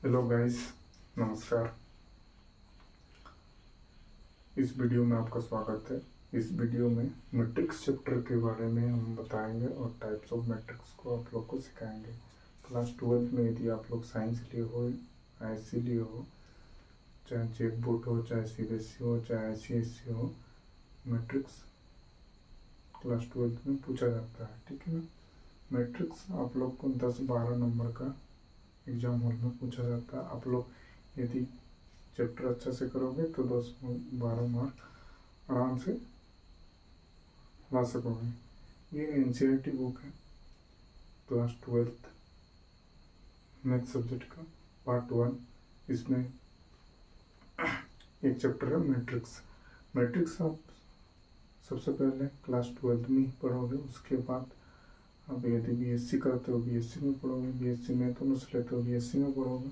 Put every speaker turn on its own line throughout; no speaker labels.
Hello guys, नमस्कार। इस video में आपका स्वागत है। इस वीडियो में मैट्रिक्स चैप्टर के बारे में हम बताएंगे और टाइप्स ऑफ मैट्रिक्स को आप लोग को सिखाएंगे। क्लास 12 में यदि आप लोग साइंस लिए हो, आईएससी लिए हो, चाहे जेक बोर्ड हो, चाहे सीबीएसई हो, चाहे आईसीएसई हो, मैट्रिक्स क्लास 12 में पूछा जाता है। ठीक है ना। मैट्रिक्स आप लोग को 10-12 नंबर का एग्जाम हॉल में पूछा जाता है। आप लोग यदि चैप्टर अच्छा से करोगे तो 10-12 मार्क आराम से ला सकोगे। ये एनसीईआरटी बुक है, क्लास 12 मैथ सब्जेक्ट का पार्ट 1। इसमें एक चैप्टर है मैट्रिक्स। मैट्रिक्स आप सबसे पहले क्लास 12 में ही पढ़ोगे। उसके बाद आप यदि बीएससी करते हो बीएससी में पढ़ोगे, बीएससी में तो ऑनर्स लेते हो बीएससी में पढ़ोगे,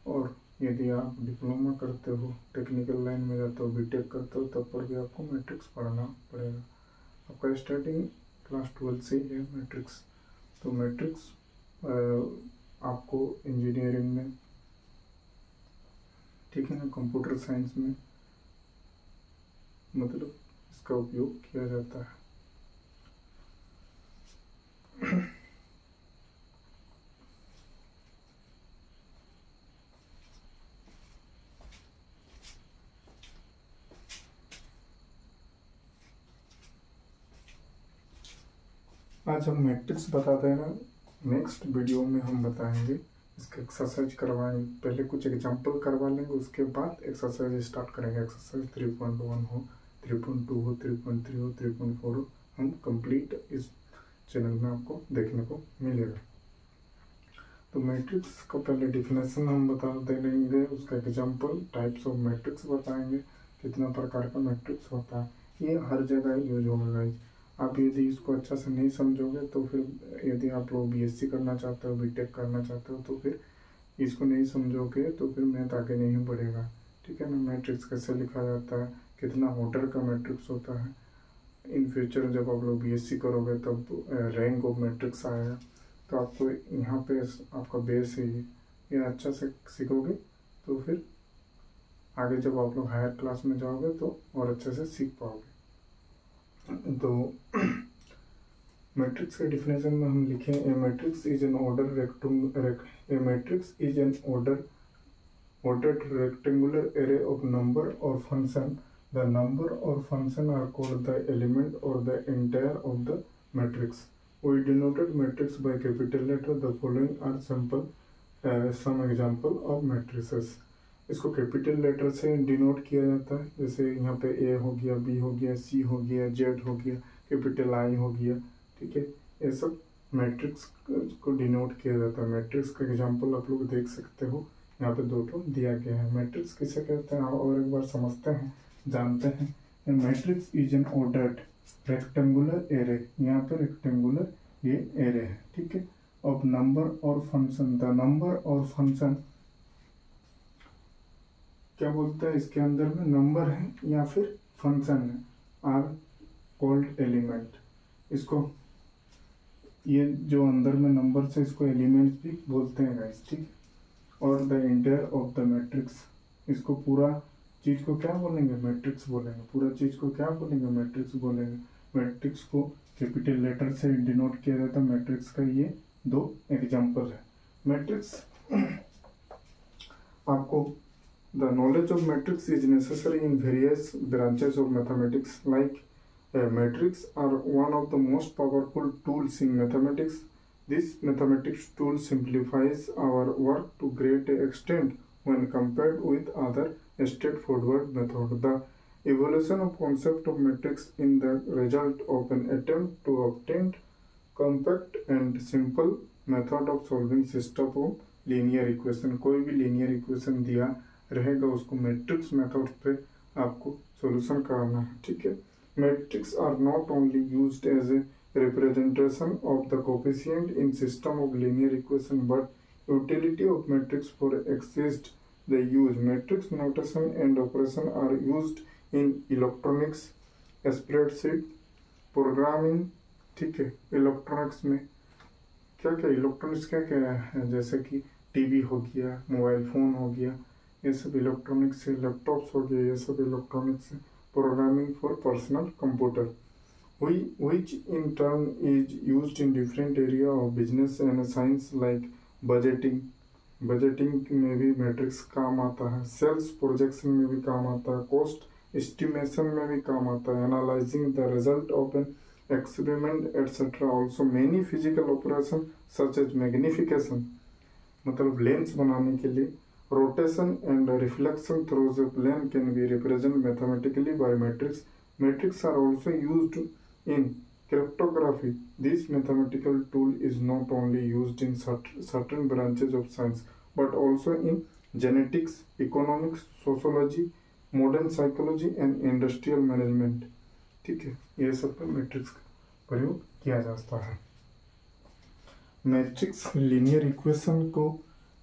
और यदि आप डिप्लोमा करते हो, टेक्निकल लाइन में जाते हो, बीटेक करते हो, तब पर भी आपको मैट्रिक्स पढ़ना पड़ेगा। आपका स्टार्टिंग क्लास 12 से ही है मैट्रिक्स। तो मैट्रिक्स आपको इंजीनियरिंग में, ठीक है ना, कंप्यूटर साइंस में मतलब इसका उपयोग किया जाता है। आज हम मैट्रिक्स बताते हैं ना, नेक्स्ट वीडियो में हम बताएंगे, इसका एक्सरसाइज करवाएंगे। पहले कुछ एग्जांपल करवा लेंगे, उसके बाद एक्सरसाइज स्टार्ट करेंगे। एक्सरसाइज 3.1 हो, 3.2 हो, 3.3 हो, 3.4 हो, हम कंप्लीट इस चैनल में आपको देखने को मिलेगा। तो मैट्रिक्स का पहले डिफिनेशन हम बता देंगे, उसका एग्जाम्पल, टाइप्स ऑफ मैट्रिक्स बताएंगे, कितना प्रकार का मैट्रिक्स होता है। ये हर जगह यूज होगा गाइस। आप यदि इसको अच्छा से नहीं समझोगे तो फिर यदि आप लोग बीएससी करना चाहते हो, बीटेक करना चाहते हो, तो फिर इसको नहीं समझोगे तो फिर मैथ आगे नहीं बढ़ेगा। ठीक है ना। मैट्रिक्स कैसे लिखा जाता है, कितना ऑर्डर का मैट्रिक्स होता है। इन फ्यूचर जब आप लोग बीएससी करोगे तब रैंक ऑफ मैट्रिक्स आएगा, तो आपको यहाँ पे आपका बेस है ये अच्छा से सीखोगे तो फिर आगे जब आप लोग हायर क्लास में जाओगे तो और अच्छे से सीख पाओगे। तो मैट्रिक्स के डिफिनेशन में हम लिखें, a matrix is an ordered rectangular array of number or function. The number or function are called the element or the entire of the matrix. We denoted matrix by capital letter. The following are some example of matrices. इसको capital letter से denote किया जाता है, जैसे यहाँ पे ए हो गया, बी हो गया, सी हो गया, जेड हो गया, कैपिटल आई हो गया। ठीक है, ये सब मैट्रिक्स को डिनोट किया जाता है। मैट्रिक्स का एग्जांपल आप लोग देख सकते हो, यहाँ पे 2 दिया गया है। मैट्रिक्स किसे कहते हैं और एक बार समझते हैं, जानते हैं। Matrix is N ordered rectangular array, यहाँ पे रेक्टेंगुलर ये एरे है, ठीक है, ऑफ नंबर और फंक्शन। द नंबर और फंक्शन क्या बोलता है, इसके अंदर में नंबर है या फिर फंक्शन है, आर कॉल्ड एलिमेंट। इसको ये जो अंदर में नंबर से इसको एलिमेंट्स भी बोलते हैं गाइस, ठीक। और the entire of the matrix, इसको पूरा चीज को क्या बोलेंगे, मैट्रिक्स बोलेंगे। पूरा चीज को क्या बोलेंगे, मैट्रिक्स बोलेंगे। मैट्रिक्स को कैपिटल लेटर से डिनोट किया जाता है। मैट्रिक्स का ये 2 एग्जाम्पल है। मैट्रिक्स आपको the knowledge of matrix is necessary in various branches of mathematics, like matrix are one of the most powerful tools in mathematics. This mathematics tool simplifies our work to great extent when compared with other straightforward methods. The evolution of concept of matrix in the result of an attempt to obtain compact and simple method of solving system of linear equation। कोई भी linear equation दिया रहेगा, उसको matrix method पे आपको solution कराना है, ठीक है। Matrix are not only used as a representation of the coefficient in system of linear equation, but utility of matrix for exist the use matrix notation and operation are used in electronics, spreadsheet, programming, ठीक है। Electronics में क्या क्या electronics क्या क्या है, जैसे कि टीवी हो गया, मोबाइल फ़ोन हो गया, ये सब इलेक्ट्रॉनिक्स से, लैपटॉप्स हो गए, ये सब इलेक्ट्रॉनिक्स से। Programming for personal computer which in turn is used in different area of business and science like budgeting। Budgeting में भी मैट्रिक्स काम आता है, सेल्स प्रोजेक्शन में भी काम आता है, कॉस्ट एस्टिमेशन में भी काम आता है, analysing the result of an experiment etcetera. Also many physical operation such as magnification, मतलब लेंस बनाने के लिए, rotation and reflection through the plane can be represent mathematically by matrix. Matrix are also used in cryptography। This mathematical tool is not only used in certain branches of science but also in genetics, economics, sociology, modern psychology and industrial management। ठीक है, ये सब पर matrix का प्रयोग किया जाता है। मैट्रिक्स लीनियर इक्वेशन को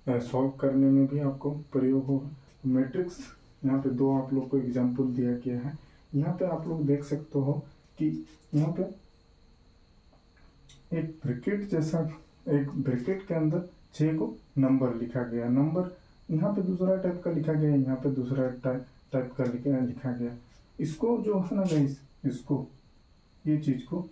सॉल्व करने में भी आपको प्रयोग होगा। मैट्रिक्स यहाँ पे दो आप लोग को एग्जाम्पल दिया गया है। यहाँ पे आप लोग देख सकते हो कि यहाँ पे एक ब्रैकेट जैसा, एक ब्रैकेट के अंदर 6 को नंबर लिखा गया, नंबर यहाँ पे दूसरा टाइप का लिखा गया, यहाँ पे दूसरा टाइप का लिखा गया। इसको जो है ना गाइस, इसको ये चीज को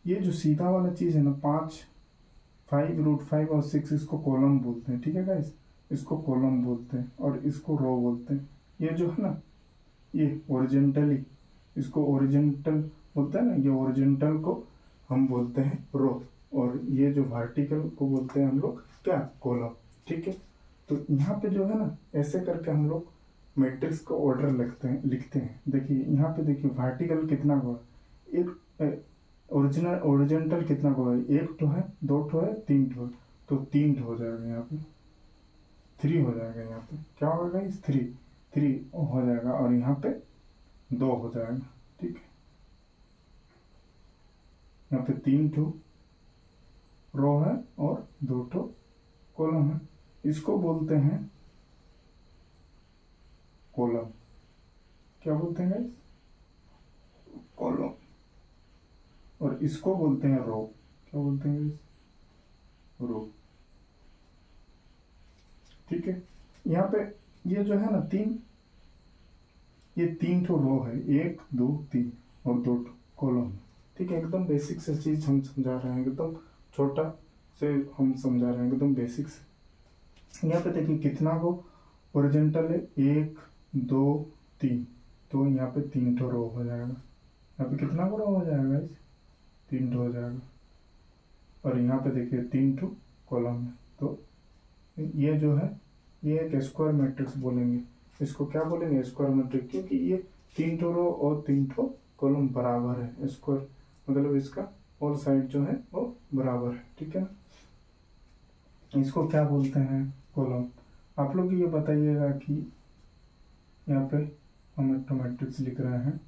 ये जो सीधा वाला चीज है ना 5, √5 और 6, इसको कॉलम बोलते हैं। ठीक है गाइस, इसको कॉलम बोलते हैं और इसको रो बोलते हैं। ये जो है ना, ये ओरिजेंटली, इसको ओरिजेंटल बोलते हैं ना, ये ओरिजेंटल को हम बोलते हैं रो, और ये जो वर्टिकल को बोलते हैं हम लोग क्या, कॉलम। ठीक है, तो यहाँ पे जो है ना, ऐसे करके हम लोग मैट्रिक्स का ऑर्डर लिखते हैं। देखिए यहाँ पे देखिए, वर्टिकल कितना को है, एक ओरिजेंटल कितना को है, 1 ठो है, 2 ठो है, 3 ठो है, तो 3 ठो हो जाएगा, यहाँ पे 3 हो जाएगा। यहाँ पे क्या होगा इस 3 हो जाएगा, और यहाँ पे 2 हो जाएगा। ठीक है, यहाँ पे 3 ठो रो है और 2 ठो कॉलम है। इसको बोलते हैं कॉलम। क्या बोलते हैं गाइस, कॉलम। और इसको बोलते हैं रो। क्या बोलते हैं गाइस, रो। ठीक है, यहाँ पे ये जो है ना 3 ठो रो है, 1 2 3 और 2 कॉलम। ठीक है, एकदम बेसिक से चीज हम समझा रहे हैं, एकदम छोटा से हम समझा रहे हैं, एकदम बेसिक से। यहाँ पे देखिए कितना को ओरिजेंटल है, 1 2 3, तो यहाँ पे 3 ठो रो हो जाएगा। यहाँ पे कितना को रो हो जाएगा, 3 ठो हो जाएगा। और यहाँ पे देखिए 3 ठो कॉलम है, तो ये जो है ये एक स्क्वायर मैट्रिक्स बोलेंगे। इसको क्या बोलेंगे, स्क्वायर मैट्रिक्स, क्योंकि ये 3 ठो रो और 3 ठो कॉलम बराबर है। स्क्वायर मतलब इसका ऑल साइड जो है वो बराबर है। ठीक है ना, इसको क्या बोलते हैं, कॉलम। आप लोग ये बताइएगा कि यहाँ पे हम एक मैट्रिक्स लिख रहे हैं,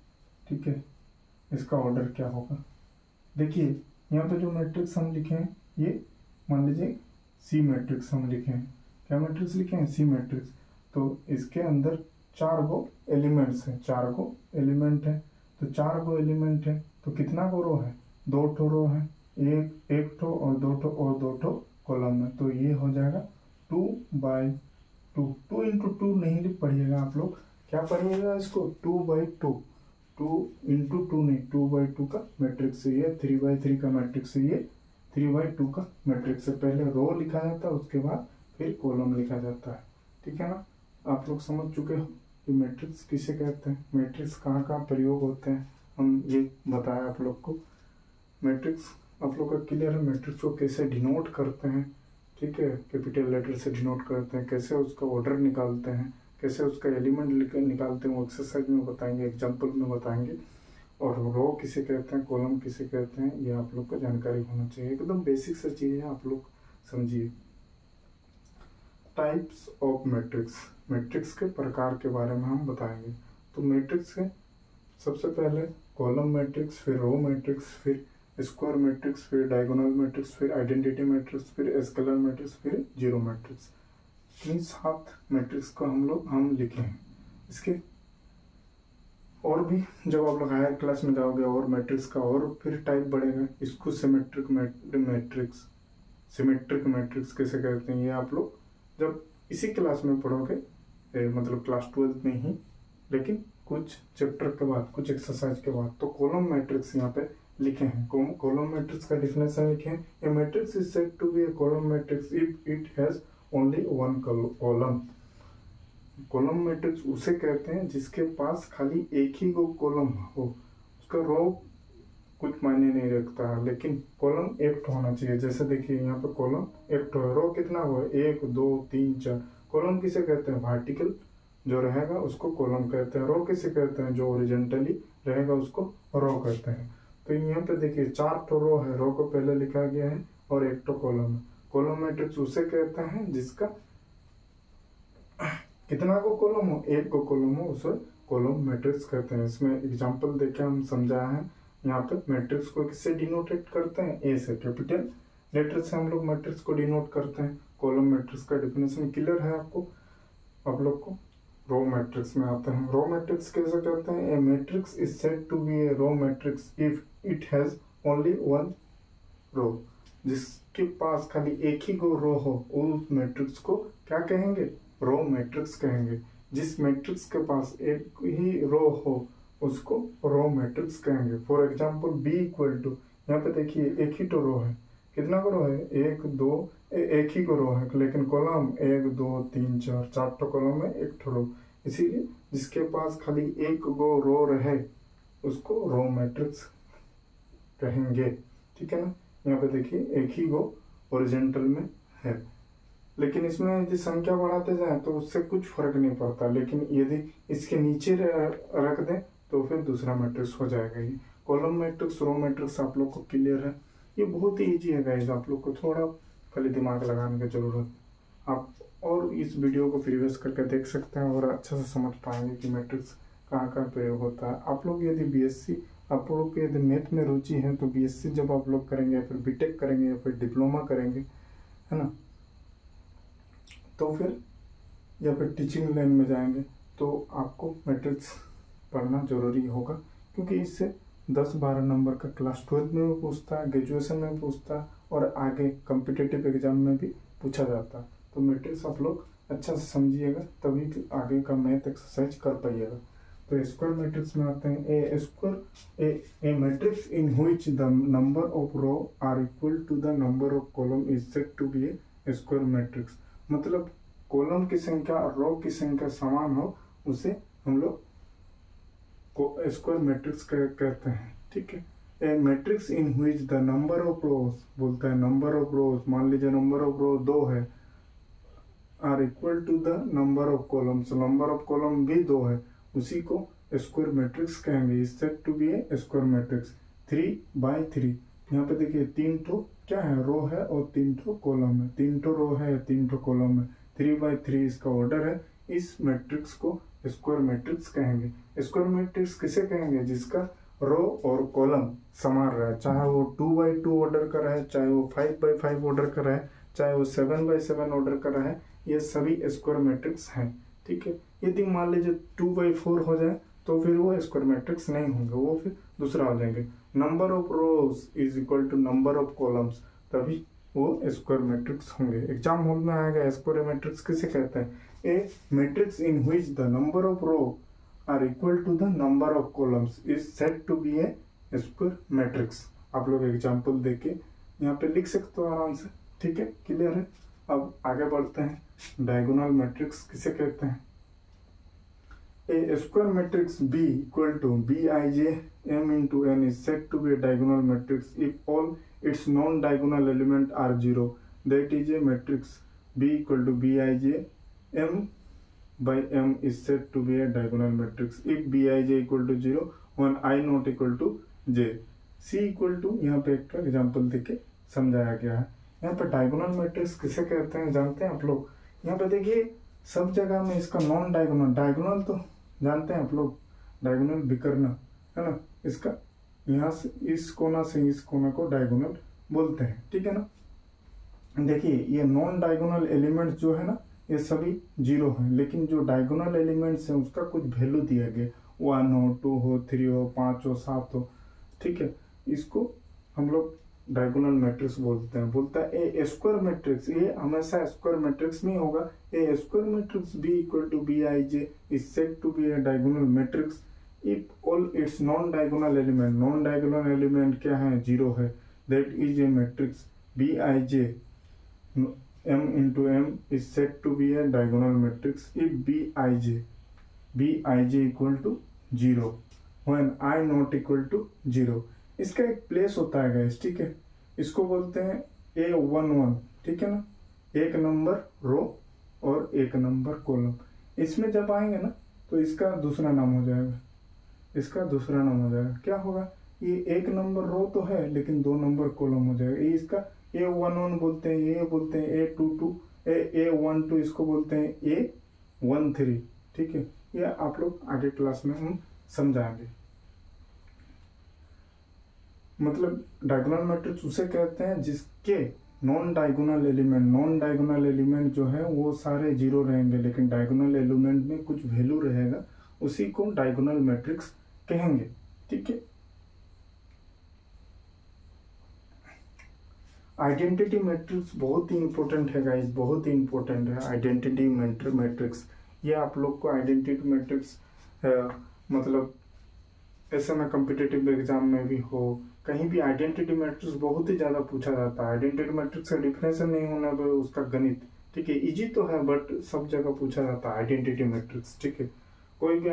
ठीक है, इसका ऑर्डर क्या होगा। देखिए यहाँ पे जो मैट्रिक्स हम लिखे हैं, ये मान लीजिए सी मैट्रिक्स हम लिखे हैं। क्या मैट्रिक्स लिखे हैं, सी मैट्रिक्स। तो इसके अंदर 4 गो एलिमेंट्स हैं, 4 गो एलिमेंट है, तो 4 गो एलिमेंट है, तो कितना गो रो है, 2 ठो रो है, एक ठो और 2 ठो और 2 ठो कॉलम है। तो ये हो जाएगा 2/2। 2 × 2 नहीं लिख पढ़िएगा आप लोग, क्या पढ़िएगा इसको, 2/2। 2 × 2 नहीं, 2/2 का मैट्रिक्स है ये, 3/3 का मैट्रिक्स है ये, 3/2 का मैट्रिक्स से पहले रो लिखा जाता है, उसके बाद फिर कॉलम लिखा जाता है। ठीक है ना, आप लोग समझ चुके हो कि मैट्रिक्स किसे कहते हैं, मैट्रिक्स कहाँ कहाँ प्रयोग होते हैं, हम ये बताया आप लोग को। मैट्रिक्स आप लोग का क्लियर है, मैट्रिक्स को कैसे डिनोट करते हैं। ठीक है, कैपिटल लेटर से डिनोट करते हैं, कैसे उसका ऑर्डर निकालते हैं, कैसे उसका एलिमेंट निकालते हैं, वो एक्सरसाइज में बताएंगे, एग्जाम्पल में बताएंगे। और रो किसे कहते हैं, कॉलम किसे कहते हैं, ये आप लोग को जानकारी होना चाहिए। एकदम बेसिक से चीज़ है, आप लोग समझिए। टाइप्स ऑफ मैट्रिक्स, मैट्रिक्स के प्रकार के बारे में हम बताएंगे। तो मैट्रिक्स के सबसे पहले कॉलम मैट्रिक्स, फिर रो मैट्रिक्स, फिर स्क्वायर मैट्रिक्स, फिर डायगोनल मैट्रिक्स, फिर आइडेंटिटी मैट्रिक्स, फिर स्केलर मैट्रिक्स, फिर जीरो मैट्रिक्स। इन 7 मैट्रिक्स को हम लिखे हैं। इसके और भी जब आप लोग हायर क्लास में जाओगे और मैट्रिक्स का और फिर टाइप बढ़ेगा, इसको सिमेट्रिक मैट्रिक्स, सिमेट्रिक मैट्रिक्स कैसे कहते हैं ये आप लोग जब इसी क्लास में पढ़ोगे, मतलब क्लास 12 में ही, लेकिन कुछ चैप्टर के बाद, कुछ एक्सरसाइज के बाद। तो कॉलम मैट्रिक्स यहाँ पे लिखे हैं, कॉलम मैट्रिक्स का डिफिनेशन लिखे हैं। A matrix is said to be a column matrix if it has only one column. Column matrix उसे कहते हैं जिसके पास खाली एक ही कॉलम हो, उसका रो कुछ मायने नहीं रखता है, लेकिन कॉलम एक होना चाहिए। जैसे देखिए यहाँ पे कॉलम एक है, रो कितना हुआ, 1 2 3 4। कॉलम किसे कहते हैं, वर्टिकल जो रहेगा उसको कॉलम कहते हैं। रो किसे कहते हैं, जो ओरिजेंटली रहेगा उसको रो कहते हैं। तो यहाँ पे देखिए 4 तो रो है, रो को पहले लिखा गया है, और 1 तो कॉलम है। कॉलम मैट्रिक्स उसे कहते हैं जिसका कितना को कॉलम हो, 1 को कॉलम हो, उसे कॉलम मैट्रिक्स कहते हैं। इसमें एग्जांपल देके हम समझाया है। यहाँ पे मैट्रिक्स को किससे डिनोटेट करते हैं, ए से, कैपिटल लेटर से हम लोग मैट्रिक्स को डिनोट करते हैं। कॉलम मैट्रिक्स का डेफिनेशन क्लियर है आपको, आप लोग को। रो मैट्रिक्स में आते हैं। रो मैट्रिक्स कैसे कहते हैं, a matrix is said to be a row matrix if it has only one row. जिसके पास खाली एक ही रो हो उस मैट्रिक्स को क्या कहेंगे, रो मैट्रिक्स कहेंगे। जिस मैट्रिक्स के पास एक ही रो हो उसको रो मैट्रिक्स कहेंगे। For example b equal to, यहाँ पे देखिए एक ही तो रो है, कितना को रो है, 1 2, एक ही को रो है, लेकिन कॉलम 1 2 3 4, 4 तो कॉलम है, 1 तो रो। इसीलिए जिसके पास खाली एक गो रो रहे उसको रो मैट्रिक्स कहेंगे, ठीक है ना। यहाँ पे देखिए एक ही गो ओरिजेंटल में है, लेकिन इसमें यदि संख्या बढ़ाते जाए तो उससे कुछ फर्क नहीं पड़ता, लेकिन यदि इसके नीचे रख दें तो फिर दूसरा मैट्रिक्स हो जाएगा। ये कॉलम मैट्रिक्स, रो मैट्रिक्स आप लोग को क्लियर है। ये बहुत ही ईजी है गाइस, आप लोग को थोड़ा खाली दिमाग लगाने की जरूरत है। आप और इस वीडियो को प्रीवियस करके देख सकते हैं और अच्छा से समझ पाएंगे कि मैट्रिक्स कहाँ कहाँ प्रयोग होता है। आप लोग यदि बीएससी, आप लोग को यदि मैथ में रुचि है तो बीएससी जब आप लोग करेंगे या फिर बीटेक करेंगे या फिर डिप्लोमा करेंगे, है ना, तो फिर या फिर टीचिंग लाइन में जाएंगे तो आपको मैट्रिक्स पढ़ना जरूरी होगा, क्योंकि इससे 10-12 नंबर का क्लास 12 में भी पूछता है, ग्रेजुएशन में भी पूछता है, और आगे कॉम्पिटिटिव एग्जाम में भी पूछा जाता है। तो मैट्रिक्स आप लोग अच्छा से समझिएगा, तभी आगे का मैथ एक्सरसाइज कर पाइएगा। तो स्क्वायर मैट्रिक्स में आते हैं। A matrix in which the number of row are equal to the number of column is said to be a square matrix. मतलब कॉलम की संख्या और रो की संख्या समान हो उसे हम लोग स्क्वायर मैट्रिक्स कहते हैं, ठीक है। A matrix in which the number of rows, बोलता है नंबर ऑफ रोज, मान लीजिए नंबर ऑफ रो 2 है, are equal to the number of columns, number of column भी 2 है, उसी को स्क्वायर मैट्रिक्स कहेंगे। Is said to be a square matrix. 3/3, यहाँ पे देखिए 3 तो क्या है, रो है, और 3 तो कॉलम है, 3 तो रो है, 3 तो कॉलम है, 3/3 इसका ऑर्डर है। इस मैट्रिक्स को स्क्वायर मैट्रिक्स कहेंगे। स्क्वायर मैट्रिक्स किसे कहेंगे, जिसका रो और कॉलम समान रहे, चाहे वो 2/2 ऑर्डर का रहे, चाहे वो 5/5 ऑर्डर का रहे, चाहे वो 7/7 ऑर्डर का रहे, ये सभी स्क्वायर मैट्रिक्स हैं, ठीक है। यदि मान लीजिए 2/4 हो जाए तो फिर वो स्क्वायर मैट्रिक्स नहीं होंगे, वो फिर दूसरा हो जाएंगे। Number of rows is equal to number of columns, तभी वो स्क्वायर मैट्रिक्स होंगे। एग्जाम हॉल में आएगा स्क्वायर मैट्रिक्स किसे कहते हैं, a matrix in which the number of row are equal to the number of columns is said to be a square matrix. आप लोग एग्जाम्पल देके यहाँ पे लिख सकते हो आराम से, ठीक है, क्लियर है। अब आगे बढ़ते हैं। डायगोनल मैट्रिक्स किसे कहते हैं, a square matrix B equal to Bij m into n is said to be a diagonal matrix if all its non-diagonal elements are 0. That is a matrix B equal to Bij m by m is said to be a diagonal matrix if Bij equal to 0 when I not equal to j. C equal to, यहाँ पे एक example देके समझाया गया है। यहाँ पे diagonal matrix किसे कहते हैं जानते हैं आप लोग। यहाँ पे देखिए सब जगह में इसका नॉन डायगोनल, डायगोनल तो जानते हैं आप लोग, डायगोनल विकर्ण है ना, इसका यहाँ से इस कोना से इस कोना को डायगोनल बोलते हैं, ठीक है ना। देखिए ये नॉन डायगोनल एलिमेंट्स जो है ना ये सभी 0 हैं, लेकिन जो डायगोनल एलिमेंट्स हैं उसका कुछ वैल्यू दिया गया, 1 हो, 2 हो, 3 हो, 5 हो, 7 हो, ठीक है। इसको हम लोग डायगोनल मैट्रिक्स बोलते हैं। बोलता है ए स्क्वायर मैट्रिक्स, ये हमेशा स्क्वायर मैट्रिक्स में होगा। A square matrix B equal to B I J is said to be a diagonal matrix if all its non diagonal element, non diagonal element क्या है, 0 है, that is a matrix B I J m into m is said to be a diagonal matrix if bij equal to 0 when I not equal to 0। इसका एक place होता है guys, ठीक है, इसको बोलते हैं A11, ठीक है ना, एक नंबर रो और एक नंबर कॉलम। इसमें जब आएंगे ना तो इसका दूसरा नाम हो जाएगा, इसका दूसरा नाम हो जाएगा, क्या होगा, ये एक नंबर रो तो है लेकिन 2 नंबर कॉलम हो जाएगा। ये इसका A11 बोलते हैं, ये बोलते हैं A22, A12 इसको बोलते हैं A13, ठीक है। ये आप लोग आगे क्लास में हम समझाएंगे। मतलब डायगोनल मैट्रिक्स उसे कहते हैं जिसके नॉन डायगोनल एलिमेंट जो है वो सारे 0 रहेंगे, लेकिन डायगोनल एलिमेंट में कुछ वैल्यू रहेगा, उसी को डायगोनल मैट्रिक्स कहेंगे, ठीक है। आइडेंटिटी मैट्रिक्स बहुत ही इंपॉर्टेंट है गाइस, बहुत ही इंपॉर्टेंट है आइडेंटिटी मैट्रिक्स। ये आप लोग को आइडेंटिटी मैट्रिक्स मतलब ऐसे में कॉम्पिटिटिव एग्जाम में भी हो, कहीं भी आइडेंटिटी मैट्रिक्स बहुत ही ज़्यादा पूछा जाता है। आइडेंटिटी मैट्रिक्स का डिफिनेशन नहीं होना पर उसका गणित, ठीक है, इजी तो है बट सब जगह पूछा जाता है आइडेंटिटी मैट्रिक्स, ठीक है। कोई भी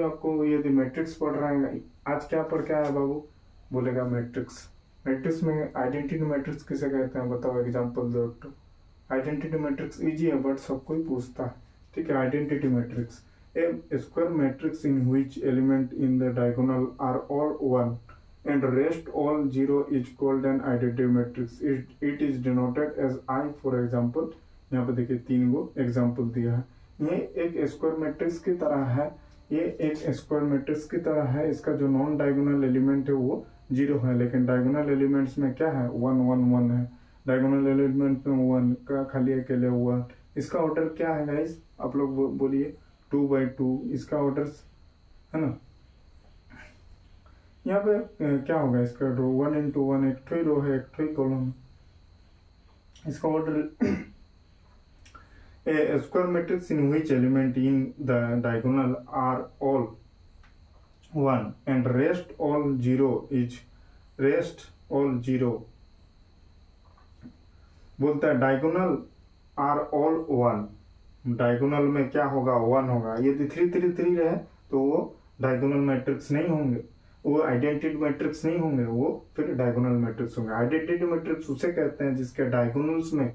आपको यदि मैट्रिक्स पढ़ रहा है, आज क्या पढ़ के आया बाबू, बोलेगा मैट्रिक्स। मैट्रिक्स में आइडेंटिटी मैट्रिक्स किसे कहते हैं बताओ, एग्जांपल दो। तो आइडेंटिटी मैट्रिक्स इजी है बट सब कोई पूछता है, ठीक है। Identity matrix a square matrix in which element in the diagonal are all 1 and rest all 0 is called an identity matrix. It is denoted as I. For example यहाँ पे देखिए 3 गो एग्जांपल दिया है। ये एक स्क्वायर मैट्रिक्स की तरह है, ये एक स्क्वायर मैट्रिक्स की तरह है। इसका जो नॉन डायगोनल एलिमेंट है वो 0 है, लेकिन डायगोनल एलिमेंट्स में क्या है, 1 1 1 है। डायगोनल एलिमेंट में 1 का खाली अकेले 1। इसका ऑर्डर क्या है गाइस, आप लोग बोलिए, 2 by 2 इसका ऑर्डर है ना। यहाँ पे क्या होगा, इसका रो 1 into 1, एक ठो रो है, एक ठो कॉलम। इसका order a square matrix in which element in the diagonal are all 1 and rest all 0 बोलता है डायगोनल आर ऑल 1। डायगोनल में क्या होगा, 1 होगा। यदि 3 3 3 रहे तो वो डायगोनल मैट्रिक्स नहीं होंगे, वो आइडेंटिटी मैट्रिक्स नहीं होंगे, वो फिर डायगोनल मैट्रिक्स होंगे। आइडेंटिटी मैट्रिक्स उसे कहते हैं जिसके डायगोनल्स में,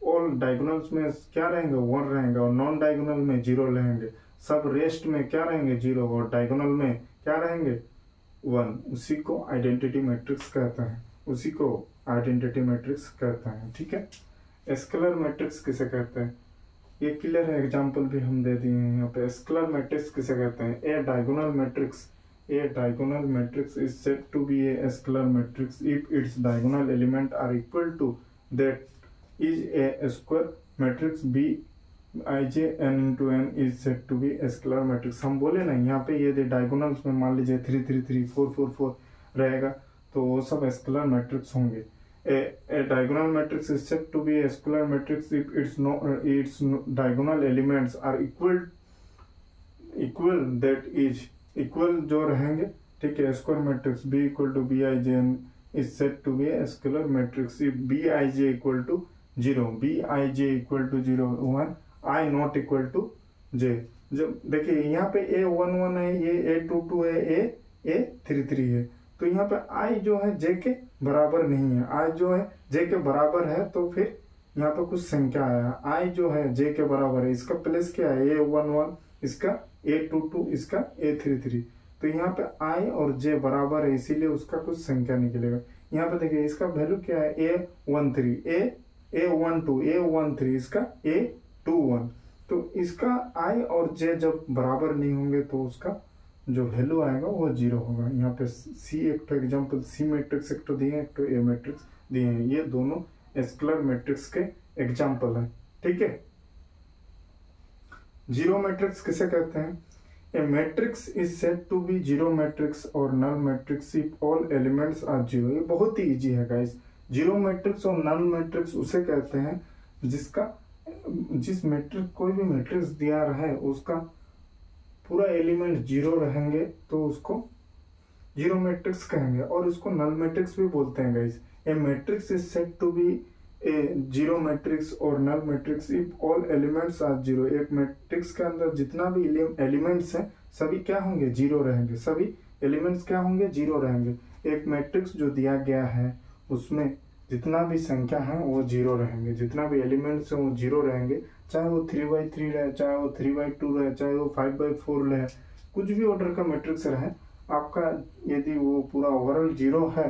ऑल डायगोनल्स में क्या रहेंगे, 1 रहेंगे, और नॉन डायगोनल में 0 रहेंगे। सब रेस्ट में क्या रहेंगे, 0, और डायगोनल में क्या रहेंगे, 1। उसी को आइडेंटिटी मैट्रिक्स कहते हैं, उसी को आइडेंटिटी मैट्रिक्स कहते हैं, ठीक है। स्केलर मैट्रिक्स किसे कहते हैं, ये क्लियर है, एग्जांपल भी हम दे दिए हैं यहाँ पे। स्केलर मैट्रिक्स किसे कहते हैं, a diagonal matrix is said to be a scalar matrix if its diagonal element are equal to that is a square matrix B I J N into N is said to be scalar matrix. हम बोले ना यहाँ पे यदि diagonals में मान लीजिए 3 3 3 4 4 4 रहेगा तो वो सब स्केलर मैट्रिक्स होंगे। A diagonal matrix is said to be a scalar matrix if its diagonal elements are equal that is equal जो रहेंगे, ठीक है। Square matrix B equal to Bij is said to be a scalar matrix if Bij equal to 0, Bij equal to 0 1, I not equal to j। जब देखिए यहाँ पे A11 है, ये A22 है, A33 है, तो यहाँ पे I जो है J के बराबर नहीं है। I जो है J के बराबर है तो फिर यहाँ पे कुछ संख्या आया, I जो है J के बराबर है, इसका प्लेस क्या है, A11, इसका A22, इसका A33। तो यहाँ पे I और J बराबर है, इसीलिए उसका कुछ संख्या निकलेगा। यहाँ पे देखिए इसका वैल्यू क्या है, A13, A12, A13, इसका A21। तो इसका I और J जब बराबर नहीं होंगे तो उसका जो वैल्यू आएगा वो 0 होगा। यहाँ पे सी एक तो एग्जाम्पल सी मैट्रिक्स एक तो दिए हैं, एक तो ए मैट्रिक्स दिए हैं, ये दोनों स्केलर मैट्रिक्स के एग्जाम्पल हैं, ठीक है। जीरो मैट्रिक्स किसे कहते हैं, A matrix is said to be zero matrix or null matrix if all elements are zero। ये बहुत ही इजी है गाइस। जीरो मैट्रिक्स और नल मैट्रिक्स उसे कहते हैं जिस मैट्रिक्स कोई भी मैट्रिक्स दिया रहे उसका पूरा एलिमेंट जीरो रहेंगे तो उसको जीरो मैट्रिक्स कहेंगे, और इसको नल मैट्रिक्स भी बोलते हैं guys. A matrix is said to be a zero matrix और null matrix if all elements are zero. एक मैट्रिक्स के अंदर जितना भी एलिमेंट्स हैं सभी क्या होंगे, जीरो रहेंगे। सभी एलिमेंट्स क्या होंगे, जीरो रहेंगे। एक मैट्रिक्स जो दिया गया है उसमें जितना भी संख्या है वो जीरो रहेंगे, जितना भी एलिमेंट्स हैं वो जीरो रहेंगे, चाहे वो 3x3 रहे, चाहे वो 3x2 रहे, चाहे वो 5x4 रहे, कुछ भी ऑर्डर का मैट्रिक्स रहे आपका, यदि वो पूरा ओवरऑल जीरो है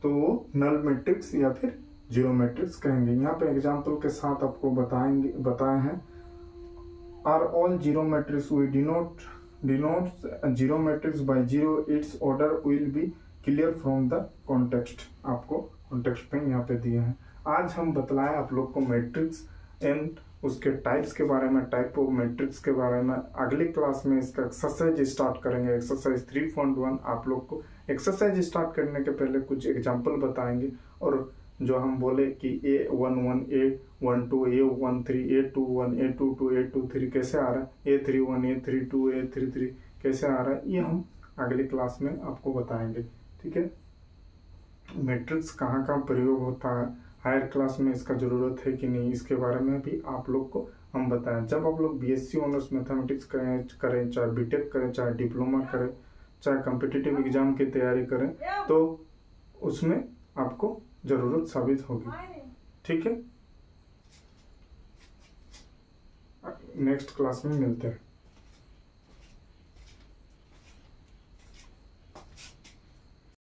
तो वो नल मैट्रिक्स या फिर जीरो मैट्रिक्स कहेंगे। यहाँ पे एग्जांपल के साथ आपको बताए हैं। Are all zero matrix we denote zero matrix by zero, its order will be clear from the context. आपको कॉन्टेक्स्ट पे यहाँ पे दिए हैं। आज हम बतलाए आप लोग को मैट्रिक्स एंड उसके टाइप्स के बारे में, टाइप ऑफ मैट्रिक्स के बारे में। अगली क्लास में इसका एक्सरसाइज स्टार्ट करेंगे, एक्सरसाइज 3.1। आप लोग को एक्सरसाइज स्टार्ट करने के पहले कुछ एग्जांपल बताएंगे, और जो हम बोले कि A11, A12, A13, A21, A22, A23 कैसे आ रहा है, A31, A32, A33 कैसे आ रहा है, ये हम अगली क्लास में आपको बताएंगे। ठीक है, मैट्रिक्स कहाँ कहाँ प्रयोग होता है, हायर क्लास में इसका ज़रूरत है कि नहीं, इसके बारे में भी आप लोग को हम बताएं। जब आप लोग BSc ऑनर्स मैथमेटिक्स करें, चाहे बीटेक करें, चाहे डिप्लोमा करें, चाहे कॉम्पिटिटिव एग्जाम की तैयारी करें, तो उसमें आपको ज़रूरत साबित होगी। ठीक है, नेक्स्ट क्लास में मिलते हैं।